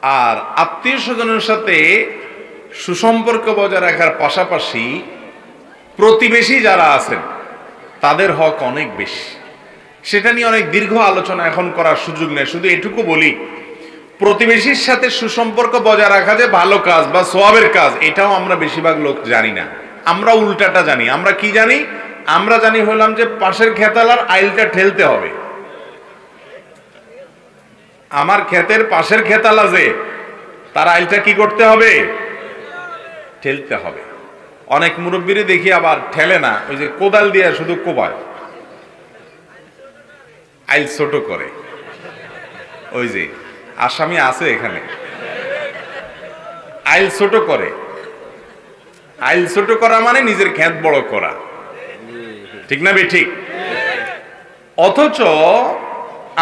আর আত্মীয় স্বজনের সাথে সুসম্পর্ক বজায় রাখার পাশাপাশি প্রতিবেশী যারা আছেন তাদের হক অনেক বেশি। সেটা নিয়ে অনেক দীর্ঘ আলোচনা এখন করার সুযোগ নেই, শুধু এটুকু বলি, প্রতিবেশীর সাথে সুসম্পর্ক বজায় রাখা যে ভালো কাজ বা সওয়াবের কাজ, এটাও আমরা বেশিরভাগ লোক জানি না। আমরা উল্টাটা জানি। আমরা কি জানি? আমরা জানি হলাম যে পাশের খেতালার আইলটা ঠেলতে হবে। আমার ক্ষেতের পাশের খেতালা যে, তার আইলটা কি করতে হবে? ঠেলতে হবে। অনেক মুরব্বীরে দেখি আবার ঠেলে না, ওই যে কোদাল দিয়ে শুধু কোপায়, আইল ছোট করে। ওই যে আসামি আছে এখানে, আইল ছোট করে। আইল ছোট করা মানে নিজের ক্ষেত বড় করা, ঠিক না ঠিক? অথচ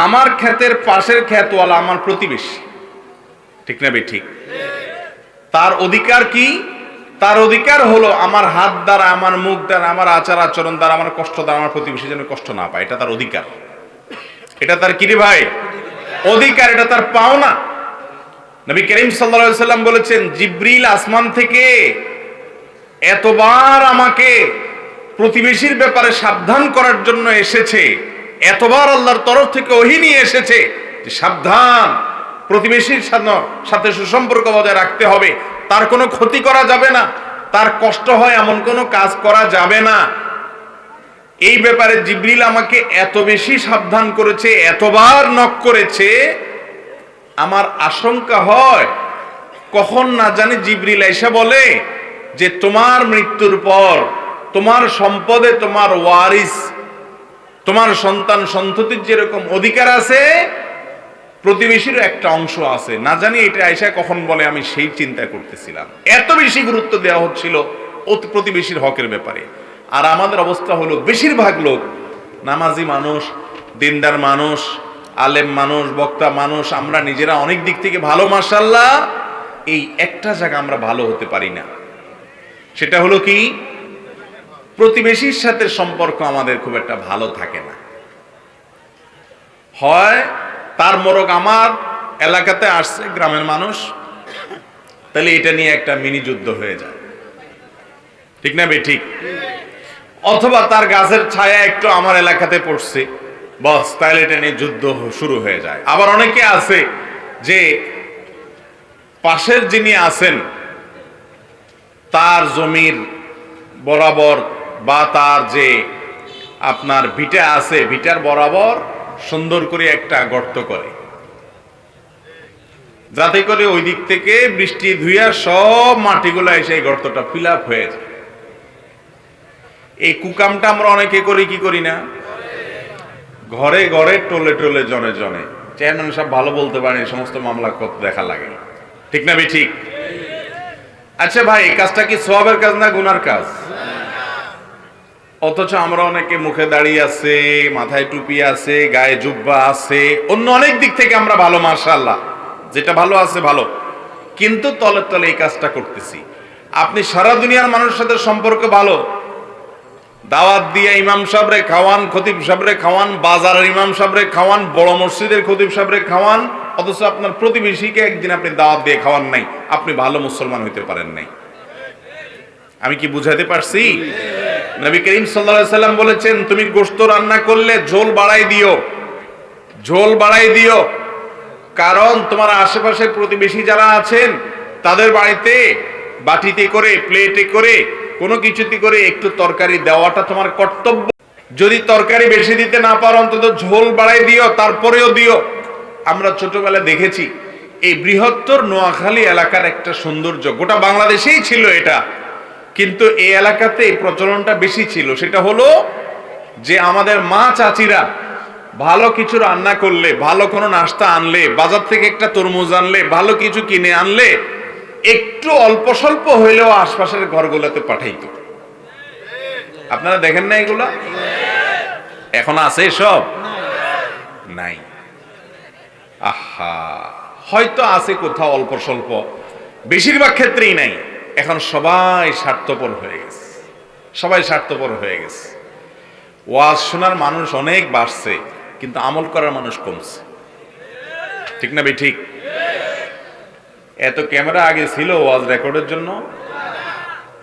আমার ক্ষেতের পাশের ক্ষেতওয়ালা আমার প্রতিবেশী, ঠিক না ঠিক? তার অধিকার কি? তার অধিকার হলো আমার হাত দ্বারা, আমার মুখ দ্বারা, আমার আচার আচরণ দ্বারা, আমার কষ্ট দ্বারা আমার প্রতিবেশী যেন কষ্ট না পায়। এটা তার অধিকার। এটা তার কি রে ভাই? অধিকার। এটা তার পাওনা। নবী করিম সাল্লাল্লাহু আলাইহি সাল্লাম বলেছেন, জিবরিল আসমান থেকে এতবার আমাকে প্রতিবেশীর ব্যাপারে সাবধান করার জন্য এসেছে, এতবার আল্লাহর তরফ থেকে ওহী নিয়ে এসেছে যে সাবধান, প্রতিবেশীর সাথে সুসম্পর্ক বজায় রাখতে হবে, তার কোনো ক্ষতি করা যাবে না, তার কষ্ট হয় এমন কোনো কাজ করা যাবে না। এই ব্যাপারে জিবরিল আমাকে এত বেশি সাবধান করেছে, এতবার নক করেছে, আমার আশঙ্কা হয় কখন না জানি জিবরিল এসে বলে যে তোমার মৃত্যুর পর তোমার সম্পদে তোমার ওয়ারিস, তোমার সন্তান সন্ততির যেরকম অধিকার আছে, প্রতিবেশীর একটা অংশ আছে। না জানি এটা আয়েশা কখন বলে, আমি সেই চিন্তা করতেছিলাম। এত বেশি গুরুত্ব দেওয়া হচ্ছিল প্রতিবেশীর হকের ব্যাপারে। আর আমাদের অবস্থা হলো, বেশিরভাগ লোক নামাজি মানুষ, দিনদার মানুষ, আলেম মানুষ, বক্তা মানুষ, আমরা নিজেরা অনেক দিক থেকে ভালো, মাশাআল্লাহ। এই একটা জায়গা আমরা ভালো হতে পারি না, সেটা হলো কি? প্রতিবেশীর সাথে সম্পর্ক আমাদের খুব একটা ভালো থাকে না। হয় তার মোরগ আমার এলাকাতে আসছে, গ্রামের মানুষ, তাহলে এটা নিয়ে একটা মিনি যুদ্ধ হয়ে যায়, ঠিক না ঠিক? অথবা তার গাছের ছায়া একটু আমার এলাকাতে পড়ছে, বস, তাহলে এটা নিয়ে যুদ্ধ শুরু হয়ে যায়। আবার অনেকে আছে যে পাশের যিনি আছেন তার জমির বরাবর বা তার যে আপনার ভিটা আছে, ভিটার বরাবর সুন্দর করে একটা গর্ত করে, যাতে করে ওই দিক থেকে বৃষ্টি ধুইয়া সব মাটিগুলা এসে এই গর্তটা ফিল আপ হয়ে যায়। এই কুকামটা আমরা অনেকে করি, কি করি না? ঘরে ঘরে, টোলে টোলে, জনে জনে। চেয়ারম্যান সাহেব ভালো বলতে পারেন, এই সমস্ত মামলা কত দেখা লাগে, ঠিক না ঠিক? আচ্ছা ভাই, এই কাজটা কি সওয়াবের কাজ না গুনার কাজ? অথচ আমরা অনেকে মুখে দাঁড়িয়ে আছে, মাথায় টুপি আছে, গায়ে জুব্বা আছে, অন্য অনেক দিক থেকে আমরা ভালো, মাশাআল্লাহ, যেটা ভালো আছে ভালো, কিন্তু তলে তলে এই কাজটা করতেছি। আপনি সারা দুনিয়ার মানুষের সাথে সম্পর্ক ভালো, দাওয়াত দিয়ে ইমাম সাহেবরে খাওয়ান, খতিব সাহেবরে খাওয়ান, বাজারের ইমাম সাহেবরে খাওয়ান, বড় মসজিদের খতিব সাহেবরে খাওয়ান, অথচ আপনার প্রতিবেশীকে একদিন আপনি দাওয়াত দিয়ে খাওয়ান নাই, আপনি ভালো মুসলমান হইতে পারেন নাই। আমি কি বুঝাতে পারছি? নবী করিম সাল্লাল্লাহু আলাইহি সাল্লাম বলেছেন, তুমি গোশত রান্না করলে ঝোল বাড়াই দিও, ঝোল বাড়াই দিও, কারণ তোমার আশেপাশে প্রতিবেশী যারা আছেন তাদের বাড়িতে বাটিতে করে, প্লেটে করে, কোনো কিছুতে করে একটু তরকারি দেওয়াটা তোমার কর্তব্য। যদি তরকারি বেশি দিতে না পারো, অন্তত ঝোল বাড়াই দিও, তারপরেও দিও। আমরা ছোটবেলায় দেখেছি, এই বৃহত্তর নোয়াখালী এলাকার একটা সৌন্দর্য, গোটা বাংলাদেশেই ছিল এটা, কিন্তু এই এলাকাতে এই প্রচলনটা বেশি ছিল। সেটা হলো যে আমাদের মা চাচিরা ভালো কিছু রান্না করলে, ভালো কোনো নাস্তা আনলে, বাজার থেকে একটা তরমুজ আনলে, ভালো কিছু কিনে আনলে, একটু অল্প স্বল্প হইলেও আশপাশের ঘরগুলোতে পাঠাইতো। আপনারা দেখেন না এগুলা? এখন আছে সব? নাই। আহা, হয়তো আছে কোথাও অল্প স্বল্প, বেশিরভাগ ক্ষেত্রেই নাই। এখন সবাই স্বার্থপর হয়ে গেছে, সবাই স্বার্থপর হয়ে গেছে। ওয়াজ শোনার মানুষ অনেক বাড়ছে, কিন্তু আমল করার মানুষ কমছে, ঠিক না ঠিক? এত ক্যামেরা আগে ছিল ওয়াজ রেকর্ডের জন্য?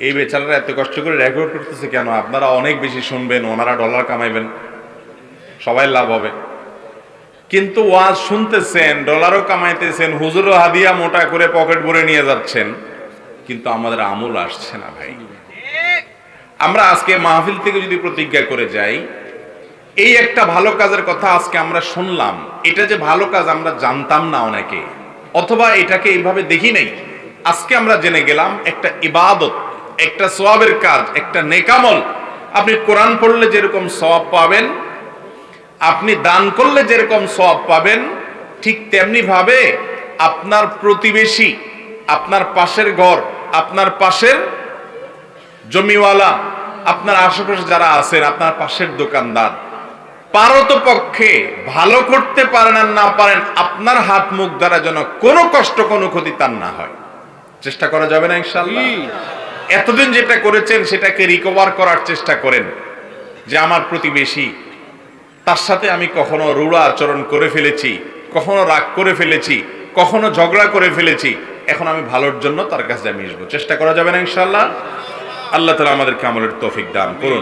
এই বেচারারা এত কষ্ট করে রেকর্ড করতেছে কেন? আপনারা অনেক বেশি শুনবেন, ওনারা ডলার কামাইবেন, সবাই লাভ হবে। কিন্তু ওয়াজ শুনতেছেন, ডলারও কামাইতেছেন, হুজুরও হাদিয়া মোটা করে পকেট ভরে নিয়ে যাচ্ছেন, কিন্তু আমাদের আমল আসছে না ভাই। আমরা আজকে মাহফিল থেকে যদি প্রতিজ্ঞা করে যাই, এই একটা ভালো কাজের কথা আজকে আমরা শুনলাম, এটা যে ভালো কাজ আমরা জানতাম না অনেকে, অথবা এটাকে এইভাবে দেখি নাই, আজকে আমরা জেনে গেলাম একটা ইবাদত, একটা সওয়াবের কাজ, একটা নেকামল। আপনি কোরআন পড়লে যেরকম সওয়াব পাবেন, আপনি দান করলে যেরকম সওয়াব পাবেন, ঠিক তেমনি ভাবে আপনার প্রতিবেশী, আপনার পাশের ঘর, আপনার পাশের জমিওয়ালা, আপনার আশেপাশে যারা আছেন, আপনার পাশের দোকানদার, পারতপক্ষে ভালো করতে পারেন আর না পারেন, আপনার হাত মুখ দ্বারা যেন কোনো কষ্ট কোনো ক্ষতি তার না হয়, চেষ্টা করা যাবে না ইনশাআল্লাহ? এতদিন যেটা করেছেন সেটাকে রিকভার করার চেষ্টা করেন, যে আমার প্রতিবেশী, তার সাথে আমি কখনো রূঢ় আচরণ করে ফেলেছি, কখনো রাগ করে ফেলেছি, কখনো ঝগড়া করে ফেলেছি, এখন আমি ভালোর জন্য তার কাছে মিশবো, চেষ্টা করা যাবে না ইনশাআল্লাহ? আল্লাহ তাআলা আমাদেরকে আমলের তৌফিক দান করুন।